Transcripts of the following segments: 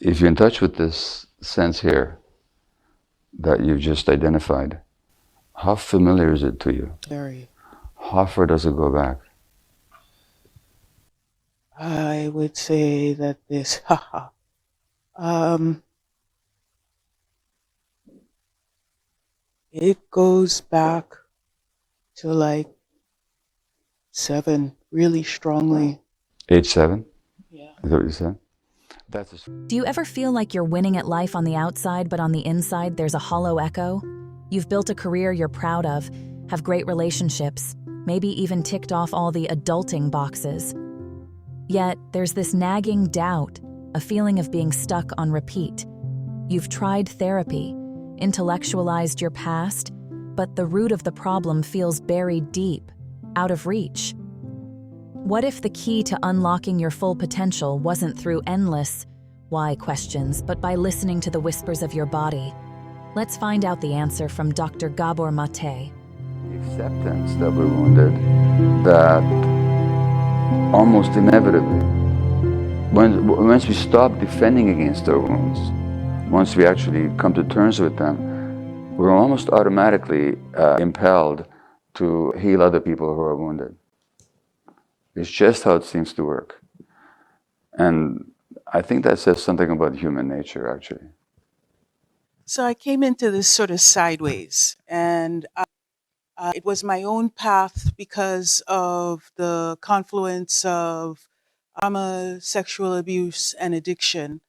if you're in touch with this sense here that you've just identified, how familiar is it to you? Very. How far does it go back? I would say that this, it goes back to like 7, really strongly. Age 7? Yeah. Is that what you said? Do you ever feel like you're winning at life on the outside, but on the inside there's a hollow echo? You've built a career you're proud of, have great relationships, maybe even ticked off all the adulting boxes. Yet there's this nagging doubt, a feeling of being stuck on repeat. You've tried therapy, intellectualized your past, but the root of the problem feels buried deep, out of reach. What if the key to unlocking your full potential wasn't through endless why questions, but by listening to the whispers of your body? Let's find out the answer from Dr. Gabor Maté. Acceptance that we're wounded, that almost inevitably, once we stop defending against our wounds, once we actually come to terms with them, we're almost automatically impelled to heal other people who are wounded. It's just how it seems to work. And I think that says something about human nature, actually. So I came into this sort of sideways, and it was my own path because of the confluence of trauma, sexual abuse, and addiction.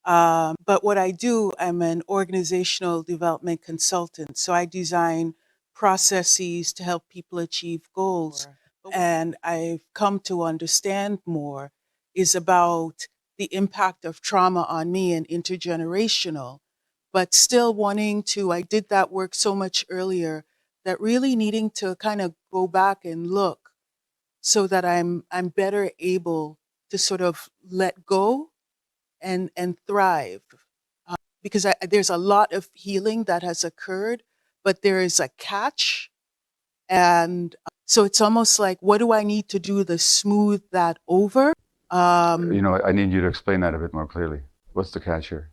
But what I do, I'm an organizational development consultant. So I design processes to help people achieve goals. And I've come to understand more is about the impact of trauma on me and intergenerational, but still wanting to, I did that work so much earlier, that really needing to kind of go back and look so that I'm better able to sort of let go and thrive. Because there's a lot of healing that has occurred, but there is a catch. And so it's almost like, what do I need to do to smooth that over? I need you to explain that a bit more clearly. What's the catch here?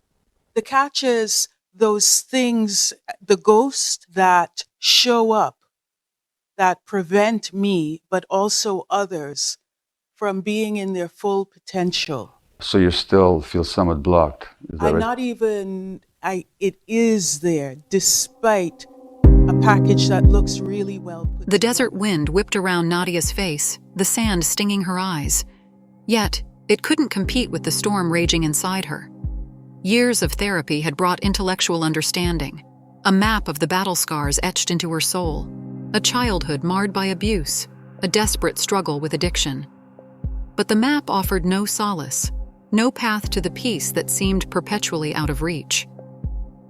The catch is those things, the ghosts that show up, that prevent me, but also others from being in their full potential. So you still feel somewhat blocked? Is that right? It is there, despite a package that looks really well put The desert wind whipped around Nadia's face, the sand stinging her eyes. Yet, it couldn't compete with the storm raging inside her. Years of therapy had brought intellectual understanding, a map of the battle scars etched into her soul, a childhood marred by abuse, a desperate struggle with addiction. But the map offered no solace, no path to the peace that seemed perpetually out of reach.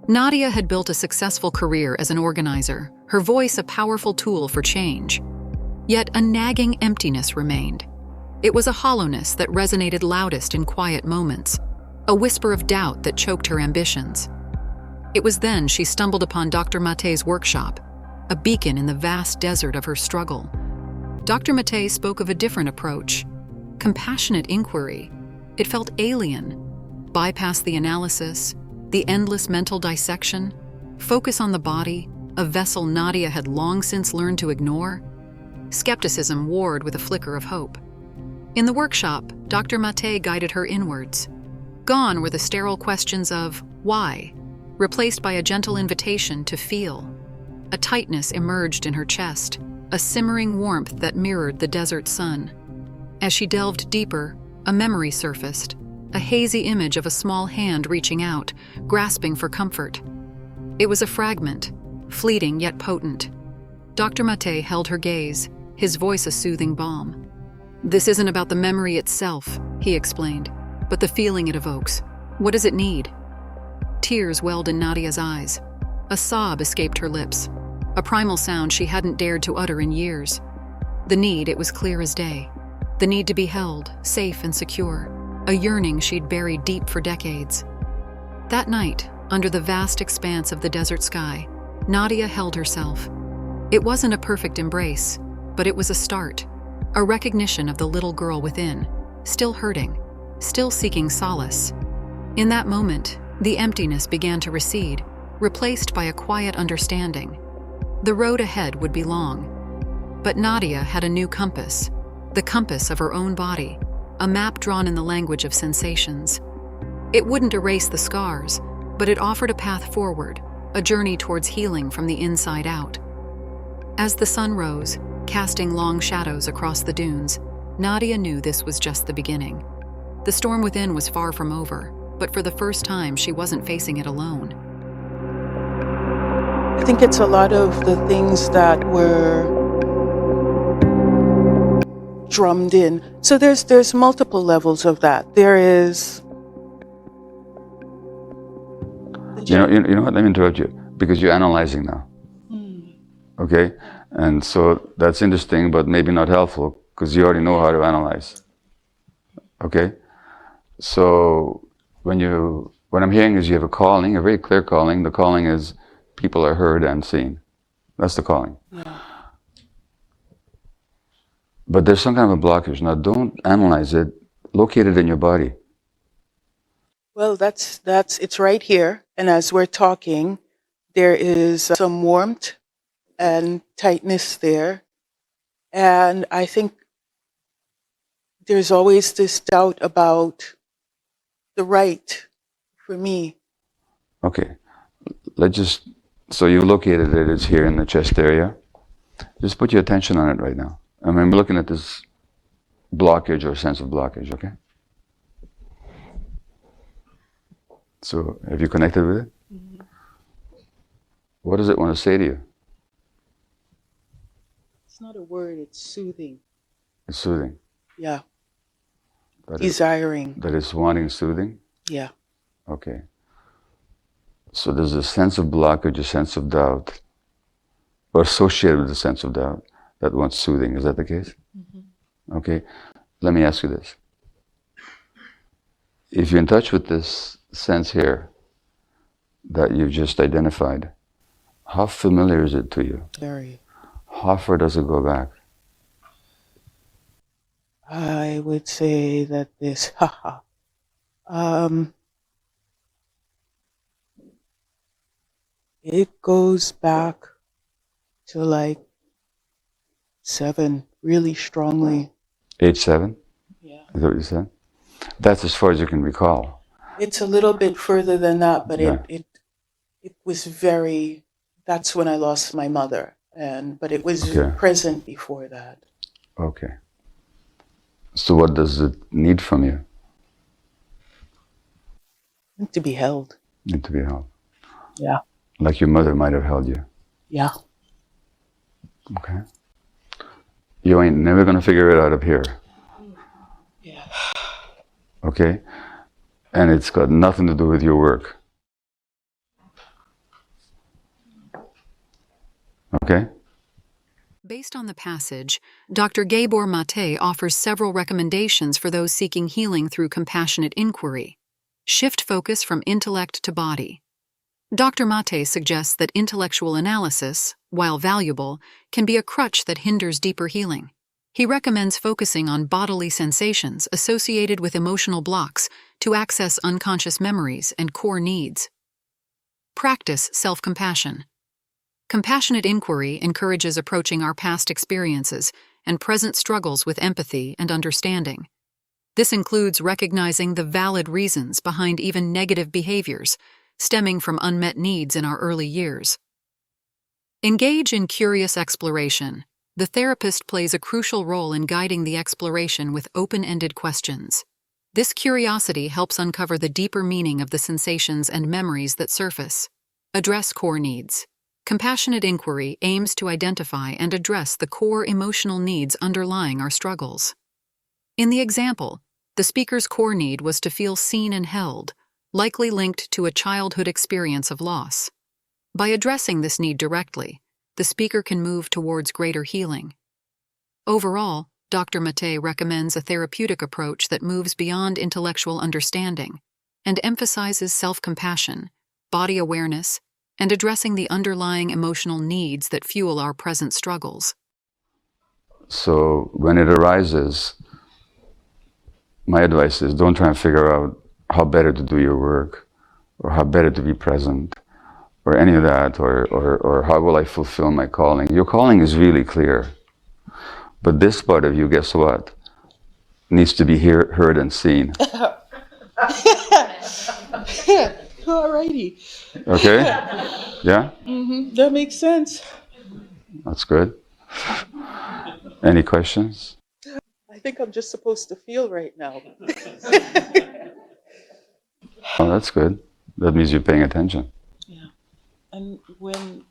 Nadia had built a successful career as an organizer, her voice a powerful tool for change. Yet a nagging emptiness remained. It was a hollowness that resonated loudest in quiet moments, a whisper of doubt that choked her ambitions. It was then she stumbled upon Dr. Maté's workshop, a beacon in the vast desert of her struggle. Dr. Maté spoke of a different approach, compassionate inquiry. It felt alien. Bypass the analysis, the endless mental dissection, focus on the body, a vessel Nadia had long since learned to ignore. Skepticism warred with a flicker of hope. In the workshop, Dr. Maté guided her inwards. Gone were the sterile questions of why, replaced by a gentle invitation to feel. A tightness emerged in her chest, a simmering warmth that mirrored the desert sun. As she delved deeper, a memory surfaced, a hazy image of a small hand reaching out, grasping for comfort. It was a fragment, fleeting yet potent. Dr. Maté held her gaze, his voice a soothing balm. "This isn't about the memory itself," he explained, "but the feeling it evokes. What does it need?" Tears welled in Nadia's eyes. A sob escaped her lips, a primal sound she hadn't dared to utter in years. The need, it was clear as day. The need to be held, safe and secure, a yearning she'd buried deep for decades. That night, under the vast expanse of the desert sky, Nadia held herself. It wasn't a perfect embrace, but it was a start, a recognition of the little girl within, still hurting, still seeking solace. In that moment, the emptiness began to recede, replaced by a quiet understanding. The road ahead would be long. But Nadia had a new compass, the compass of her own body, a map drawn in the language of sensations. It wouldn't erase the scars, but it offered a path forward, a journey towards healing from the inside out. As the sun rose, casting long shadows across the dunes, Nadia knew this was just the beginning. The storm within was far from over, but for the first time she wasn't facing it alone. I think it's a lot of the things that were drummed in. So there's multiple levels of that. There is... You know what, let me interrupt you, because you're analyzing now. Okay? And so that's interesting, but maybe not helpful, because you already know how to analyze. Okay? So what I'm hearing is you have a calling, a very clear calling. The calling is people are heard and seen. That's the calling. Yeah. But there's some kind of a blockage. Now don't analyze it, locate it in your body. Well, it's right here. And as we're talking, there is some warmth and tightness there. And I think there's always this doubt about the right for me. Okay. So you located it, it's here in the chest area. Just put your attention on it right now. I mean, I'm looking at this blockage or sense of blockage, okay? So have you connected with it? Mm-hmm. What does it want to say to you? It's not a word, it's soothing. It's soothing. Yeah. That Desiring. That is wanting soothing? Yeah. Okay. So there's a sense of blockage, a sense of doubt, or associated with the sense of doubt that wants soothing. Is that the case? Mm-hmm. Okay. Let me ask you this. If you're in touch with this sense here that you've just identified, how familiar is it to you? Very. How far does it go back? I would say that this, it goes back to like 7, really strongly. Age 7? Yeah. Is that what you said? That's as far as you can recall. It's a little bit further than that, but Yeah. it was very, that's when I lost my mother. But it was present before that. Okay. So what does it need from you? To be held. Need to be held. Yeah. Like your mother might have held you. Yeah. Okay. You ain't never gonna figure it out up here. Yeah. Okay? And it's got nothing to do with your work. Okay? Based on the passage, Dr. Gabor Maté offers several recommendations for those seeking healing through compassionate inquiry. Shift focus from intellect to body. Dr. Maté suggests that intellectual analysis, while valuable, can be a crutch that hinders deeper healing. He recommends focusing on bodily sensations associated with emotional blocks to access unconscious memories and core needs. Practice self-compassion. Compassionate inquiry encourages approaching our past experiences and present struggles with empathy and understanding. This includes recognizing the valid reasons behind even negative behaviors, stemming from unmet needs in our early years. Engage in curious exploration. The therapist plays a crucial role in guiding the exploration with open-ended questions. This curiosity helps uncover the deeper meaning of the sensations and memories that surface. Address core needs. Compassionate inquiry aims to identify and address the core emotional needs underlying our struggles. In the example, the speaker's core need was to feel seen and held, likely linked to a childhood experience of loss. By addressing this need directly, the speaker can move towards greater healing. Overall, Dr. Maté recommends a therapeutic approach that moves beyond intellectual understanding and emphasizes self-compassion, body awareness, and addressing the underlying emotional needs that fuel our present struggles. So when it arises, my advice is don't try and figure out how better to do your work, or how better to be present, or any of that, or how will I fulfill my calling. Your calling is really clear. But this part of you, guess what? Needs to be heard and seen. Alrighty. Okay? Yeah? That makes sense. That's good. Any questions? I think I'm just supposed to feel right now. Oh, that's good. That means you're paying attention. Yeah. And when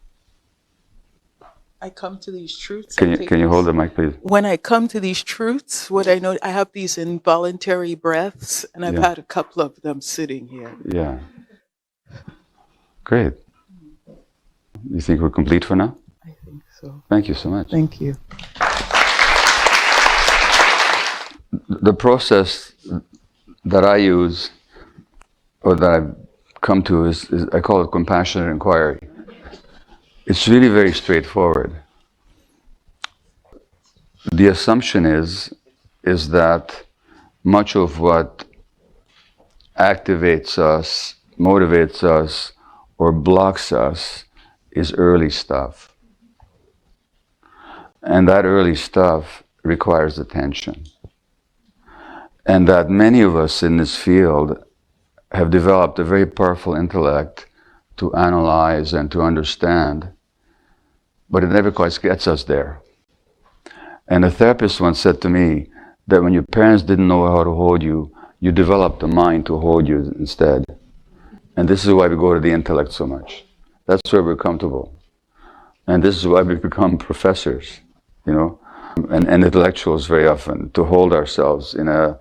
I come to these truths, Can you hold the mic, please? when I come to these truths, what I know, I have these involuntary breaths, and I've Yeah. had a couple of them sitting here. Yeah. Great. You think we're complete for now? I think so. Thank you so much. Thank you. The process that I use, or that I've come to, is I call it compassionate inquiry. It's really very straightforward. The assumption is that much of what activates us, motivates us, or blocks us is early stuff. And that early stuff requires attention. And that many of us in this field have developed a very powerful intellect to analyze and to understand, but it never quite gets us there. And a therapist once said to me that when your parents didn't know how to hold you, you developed a mind to hold you instead. And this is why we go to the intellect so much. That's where we're comfortable. And this is why we become professors, and intellectuals very often, to hold ourselves in a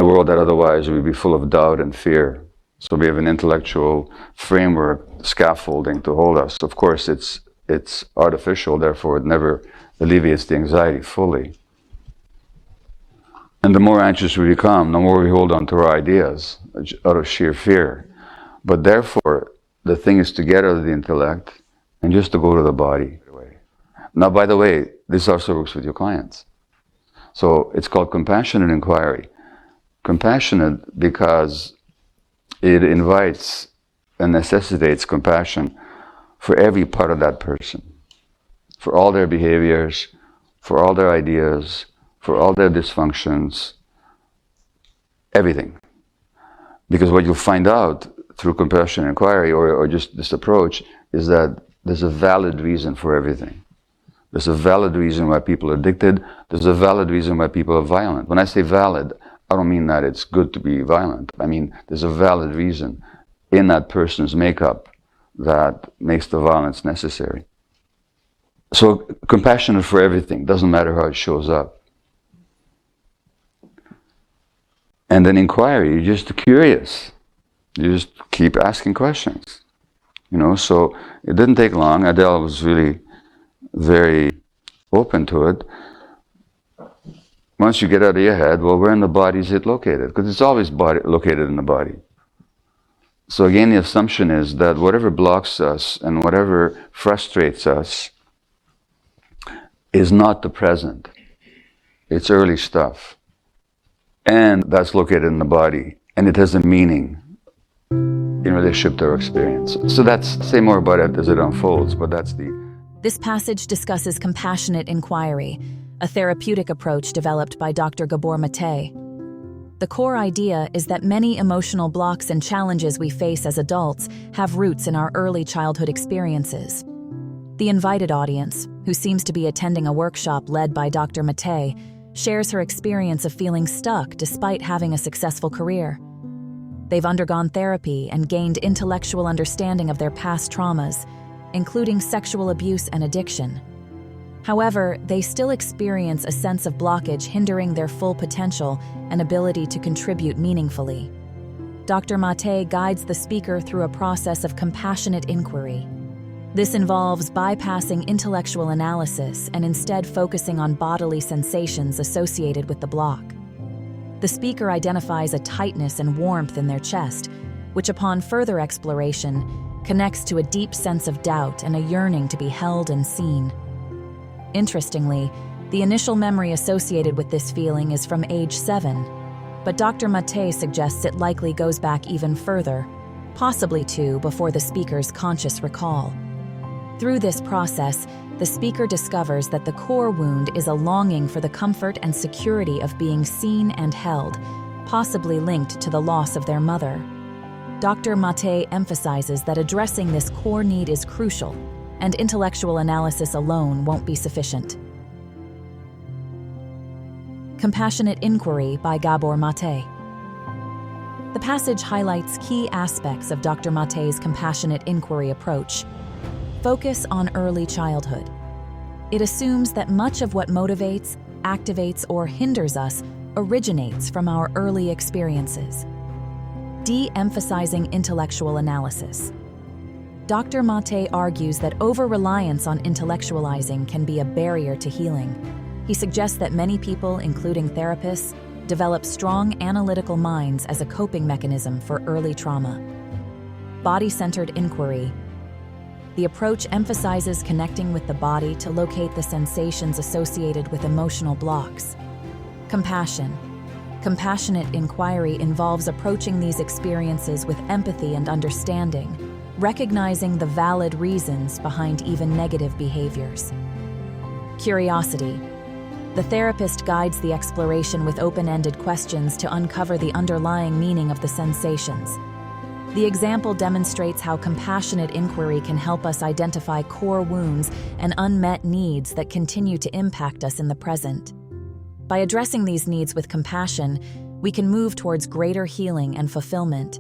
world that otherwise would be full of doubt and fear. So we have an intellectual framework, scaffolding to hold us. Of course, it's artificial, therefore it never alleviates the anxiety fully. And the more anxious we become, the more we hold on to our ideas out of sheer fear. But therefore, the thing is to get out of the intellect and just to go to the body. Now, by the way, this also works with your clients. So it's called compassionate inquiry. Compassionate because it invites and necessitates compassion for every part of that person, for all their behaviors, for all their ideas, for all their dysfunctions, everything. Because what you'll find out through compassionate inquiry or just this approach is that there's a valid reason for everything. There's a valid reason why people are addicted. There's a valid reason why people are violent. When I say valid, I don't mean that it's good to be violent. I mean, there's a valid reason in that person's makeup that makes the violence necessary. So compassionate for everything, doesn't matter how it shows up. And then inquiry, you're just curious. You just keep asking questions. So it didn't take long. Adele was really very open to it. Once you get out of your head, well, where in the body is it located? Because it's always located in the body. So again, the assumption is that whatever blocks us and whatever frustrates us is not the present. It's early stuff. And that's located in the body. And it has a meaning in relationship to our experience. So say more about it as it unfolds, but that's the... This passage discusses compassionate inquiry, a therapeutic approach developed by Dr. Gabor Maté. The core idea is that many emotional blocks and challenges we face as adults have roots in our early childhood experiences. The invited audience, who seems to be attending a workshop led by Dr. Maté, shares her experience of feeling stuck despite having a successful career. They've undergone therapy and gained intellectual understanding of their past traumas, including sexual abuse and addiction. However, they still experience a sense of blockage hindering their full potential and ability to contribute meaningfully. Dr. Maté guides the speaker through a process of compassionate inquiry. This involves bypassing intellectual analysis and instead focusing on bodily sensations associated with the block. The speaker identifies a tightness and warmth in their chest, which upon further exploration connects to a deep sense of doubt and a yearning to be held and seen. Interestingly, the initial memory associated with this feeling is from age 7. but Dr. Maté suggests it likely goes back even further, possibly to before the speaker's conscious recall. Through this process, the speaker discovers that the core wound is a longing for the comfort and security of being seen and held, possibly linked to the loss of their mother. Dr. Maté emphasizes that addressing this core need is crucial, and intellectual analysis alone won't be sufficient. Compassionate Inquiry by Gabor Maté. The passage highlights key aspects of Dr. Maté's compassionate inquiry approach. Focus on early childhood. It assumes that much of what motivates, activates, or hinders us originates from our early experiences. De-emphasizing intellectual analysis. Dr. Maté argues that over-reliance on intellectualizing can be a barrier to healing. He suggests that many people, including therapists, develop strong analytical minds as a coping mechanism for early trauma. Body-centered inquiry. The approach emphasizes connecting with the body to locate the sensations associated with emotional blocks. Compassion. Compassionate inquiry involves approaching these experiences with empathy and understanding, recognizing the valid reasons behind even negative behaviors. Curiosity. The therapist guides the exploration with open-ended questions to uncover the underlying meaning of the sensations. The example demonstrates how compassionate inquiry can help us identify core wounds and unmet needs that continue to impact us in the present. By addressing these needs with compassion, we can move towards greater healing and fulfillment.